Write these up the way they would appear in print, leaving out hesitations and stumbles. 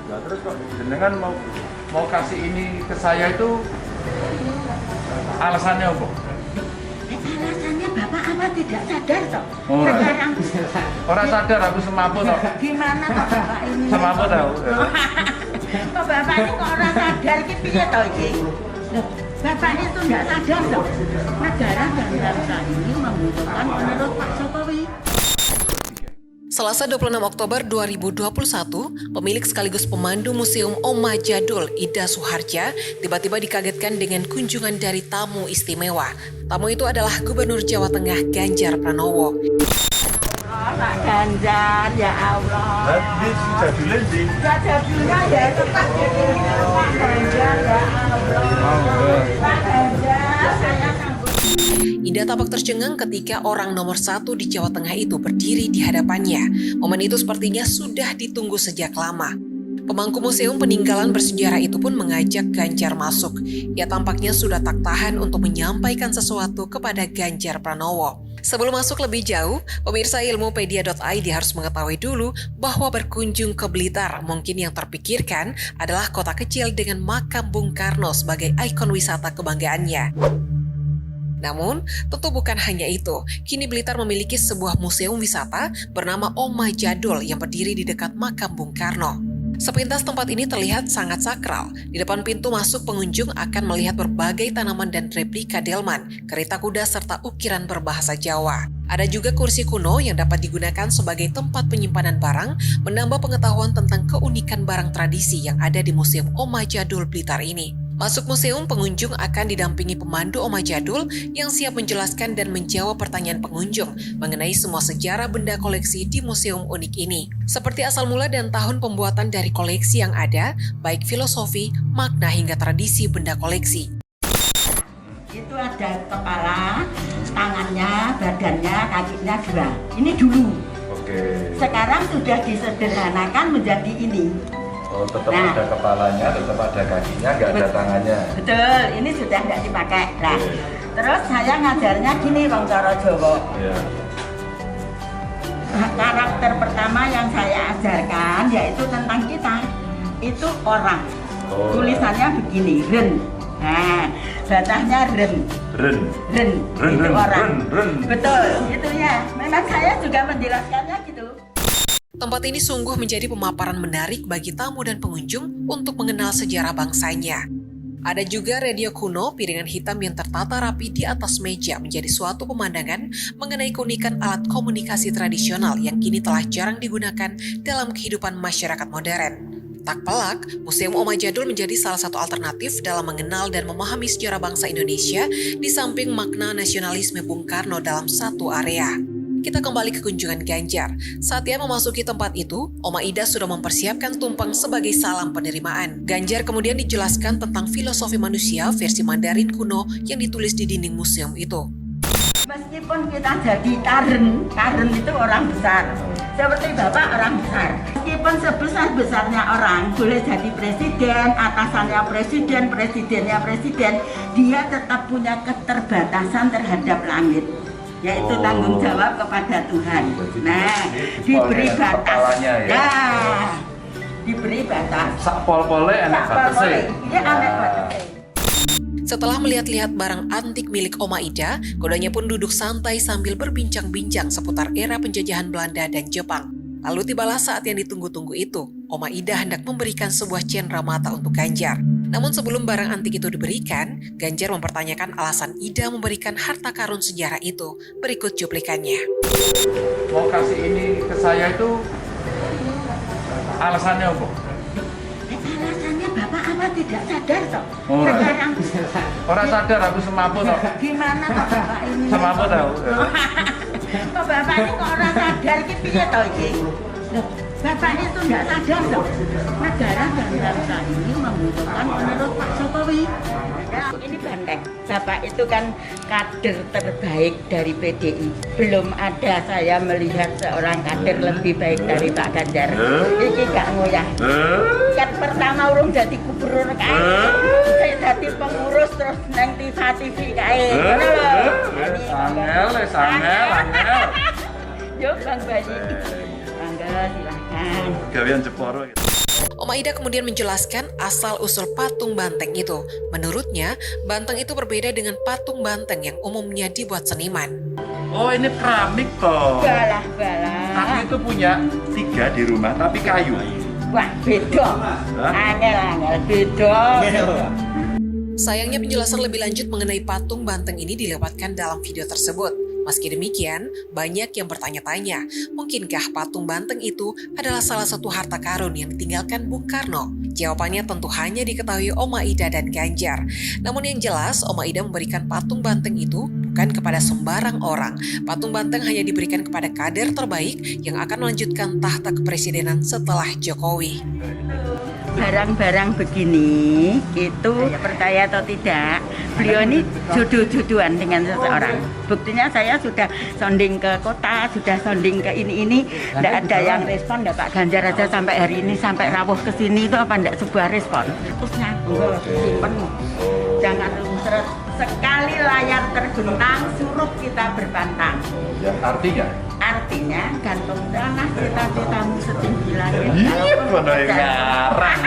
Nah, terus kok jenengan mau kasih ini ke saya itu alasannya apa? Alasannya Bapak apa tidak sadar toh? Oh, Sekarang orang sadar aku semaput toh. gimana toh Bapak ini? Semaput tahu. Kok Bapak ini kok orang sadar iki piye toh iki? Loh, Bapak itu tidak sadar toh. Negara dan bangsa ini membutuhkan penerus Pak Jokowi. Selasa 26 Oktober 2021, pemilik sekaligus pemandu Museum Oma Jadul, Ida Suharja, tiba-tiba dikagetkan dengan kunjungan dari tamu istimewa. Tamu itu adalah Gubernur Jawa Tengah Ganjar Pranowo. Pak Ganjar, ya Allah. Nanti si Jadulin sih. Ya jadinya ya tetap jadi Pak Ganjar, ya Allah. Pak Ganjar, saya sanggup. Ida tampak tercengang ketika orang nomor 1 di Jawa Tengah itu berdiri di hadapannya. Momen itu sepertinya sudah ditunggu sejak lama. Pemangku museum peninggalan bersejarah itu pun mengajak Ganjar masuk. Ia tampaknya sudah tak tahan untuk menyampaikan sesuatu kepada Ganjar Pranowo. Sebelum masuk lebih jauh, pemirsa ilmupedia.id harus mengetahui dulu bahwa berkunjung ke Blitar mungkin yang terpikirkan adalah kota kecil dengan makam Bung Karno sebagai ikon wisata kebanggaannya. Namun, tentu bukan hanya itu. Kini Blitar memiliki sebuah museum wisata bernama Oma Jadul yang berdiri di dekat makam Bung Karno. Sepintas tempat ini terlihat sangat sakral. Di depan pintu masuk pengunjung akan melihat berbagai tanaman dan replika delman, kereta kuda serta ukiran berbahasa Jawa. Ada juga kursi kuno yang dapat digunakan sebagai tempat penyimpanan barang, menambah pengetahuan tentang keunikan barang tradisi yang ada di Museum Oma Jadul Blitar ini. Masuk museum, pengunjung akan didampingi pemandu Oma Jadul yang siap menjelaskan dan menjawab pertanyaan pengunjung mengenai semua sejarah benda koleksi di museum unik ini. Seperti asal mula dan tahun pembuatan dari koleksi yang ada, baik filosofi, makna hingga tradisi benda koleksi. Itu ada kepala, tangannya, badannya, kakinya 2. Ini dulu. Oke. Sekarang sudah disederhanakan menjadi ini. Oh, tetap Nah. ada kepalanya, tetap ada kakinya, nggak ada tangannya. Betul, ini sudah nggak dipakai. Nah, Oke. terus saya ngajarnya gini Bang Cara Jawa. Iya. Karakter pertama yang saya ajarkan yaitu tentang kita. Itu orang. Oh. Tulisannya begini, ren. Nah, bacanya ren. Ren. Ren, Ren, itu ren, orang. ren. Betul, itu ya. Memang saya juga menjelaskannya gitu. Tempat ini sungguh menjadi pemaparan menarik bagi tamu dan pengunjung untuk mengenal sejarah bangsanya. Ada juga radio kuno, piringan hitam yang tertata rapi di atas meja menjadi suatu pemandangan mengenai keunikan alat komunikasi tradisional yang kini telah jarang digunakan dalam kehidupan masyarakat modern. Tak pelak, Museum Oma Jadul menjadi salah satu alternatif dalam mengenal dan memahami sejarah bangsa Indonesia di samping makna nasionalisme Bung Karno dalam satu area. Kita kembali ke kunjungan Ganjar. Saat ia memasuki tempat itu, Oma Ida sudah mempersiapkan tumpeng sebagai salam penerimaan. Ganjar kemudian dijelaskan tentang filosofi manusia versi Mandarin kuno yang ditulis di dinding museum itu. Meskipun kita jadi Karen itu orang besar. Seperti Bapak orang besar. Meskipun sebesar-besarnya orang boleh jadi presiden, atasannya presiden, presidennya presiden, dia tetap punya keterbatasan terhadap langit. Yaitu tanggung jawab kepada Tuhan. Nah, diberi batas. Kepalanya ya. Nah, diberi batas. Sak pol-pole enak batese. Iya, enak batese. Setelah melihat-lihat barang antik milik Oma Ida, keduanya pun duduk santai sambil berbincang-bincang seputar era penjajahan Belanda dan Jepang. Lalu tibalah saat yang ditunggu-tunggu itu. Oma Ida hendak memberikan sebuah cendramata untuk Ganjar. Namun sebelum barang antik itu diberikan, Ganjar mempertanyakan alasan Ida memberikan harta karun sejarah itu. Berikut cuplikannya. Mau kasih ini ke saya itu alasannya apa? Alasannya Bapak apa tidak sadar toh? Oh, Sekarang orang sadar aku semaput toh. gimana toh Bapak ini? Semaput tahu. Kok Bapak ini kok orang sadar iki piye toh iki? Loh, Bapak itu tidak sadar toh. Negara dan bangsa ini membutuhkan penerus Pak Jokowi. Ya, ini banteng. Bapak itu kan kader terbaik dari PDI. Belum ada saya melihat seorang kader lebih baik dari Pak Ganjar. Iki gak ngoyah. Kan pertama urung jadi gubernur kae. Saya jadi pengurus terus nang TV kae. Ngono lho. Angel. Yo Bang Bayi. Mangga silahkan. Gawean Jeporo. Oma Ida kemudian menjelaskan asal-usul patung banteng itu. Menurutnya, banteng itu berbeda dengan patung banteng yang umumnya dibuat seniman. Oh, ini keramik toh. Balah. Aku itu punya 3 di rumah, tapi kayu. Wah, beda. Angel, beda. Sayangnya penjelasan lebih lanjut mengenai patung banteng ini dilewatkan dalam video tersebut. Meski demikian, banyak yang bertanya-tanya, mungkinkah patung banteng itu adalah salah satu harta karun yang ditinggalkan Bung Karno? Jawabannya tentu hanya diketahui Oma Ida dan Ganjar. Namun yang jelas, Oma Ida memberikan patung banteng itu bukan kepada sembarang orang. Patung banteng hanya diberikan kepada kader terbaik yang akan melanjutkan tahta kepresidenan setelah Jokowi. Barang-barang begini itu percaya atau tidak, beliau ini jodoh-jodohan dengan seseorang. Buktinya saya sudah sounding ke kota, sudah sounding ke ini, tidak ada yang respon. Pak Ganjar aja sampai hari ini, sampai rawuh ke sini itu apa tidak sebuah respon. Terusnya simpen, jangan seret. Sekali layar terbentang, suruh kita berbantang. Ya, Artinya gantung tanah cita-citamu setinggi langit. Iya, benar ngarang.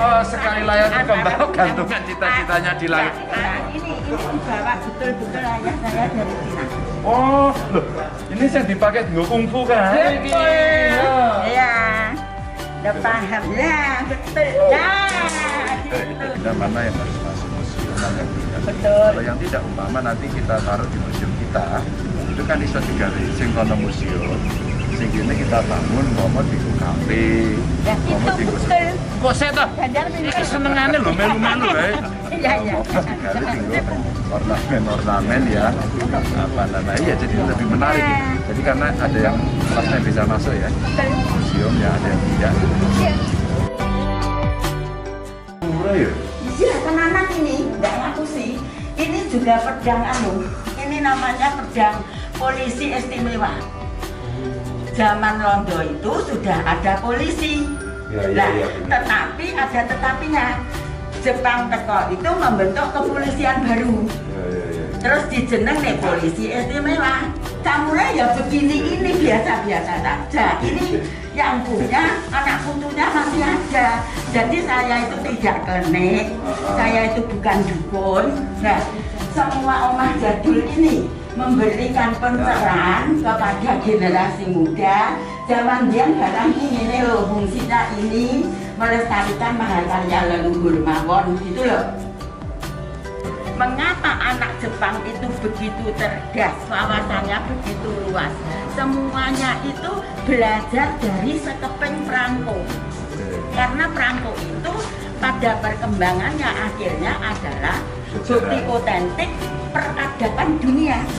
Oh, sekali layar terbentang, gantungan cita-citanya di langit. Nah, ini dibawa betul-betul ayah saya dari Cina. Oh, loh, ini yang dipakai di kungfu kan? Iya. Udah paham ya, betul. Kita mana yang harus masuk museum, mana yang tidak. Betul. Kalau yang tidak, umpama nanti kita taruh di museum kita, itu kan bisa digali sing kono museum. Sing ini kita bangun ngomong di kafe, ngomong di betul. kok saya toh? Ganjar Ini senengannya loh, melu-melu ya. Iya. Digali tinggal ornamen-ornamen ya, apa namanya ya, jadi lebih menarik. Jadi karena ada yang kelasnya bisa masuk ya, museum ya, ada yang tidak. Murah ya? Iya, tenanan ini, enggak ngaku sih. Ini juga pedang ini namanya pedang polisi istimewa. Zaman Londo itu sudah ada polisi. Nah, tetapi ada tetapinya. Jepang teko itu membentuk kepolisian baru. Terus dijeneng nih polisi istimewa. Samurai ya begini, ini biasa-biasa saja. Ini yang punya anak putunya masih ada. Jadi saya itu tidak klenik, saya itu bukan dukun. Nah, semua omah jadul ini memberikan pencerahan kepada generasi muda. Zaman dia barang ini loh, fungsinya ini melestarikan mahakarya leluhur mawon gitu loh. Mengapa anak Jepang itu begitu cerdas, wawasannya begitu luas? Semuanya itu belajar dari sekeping perangko. Karena perangko itu pada perkembangannya akhirnya adalah bukti otentik peradaban dunia.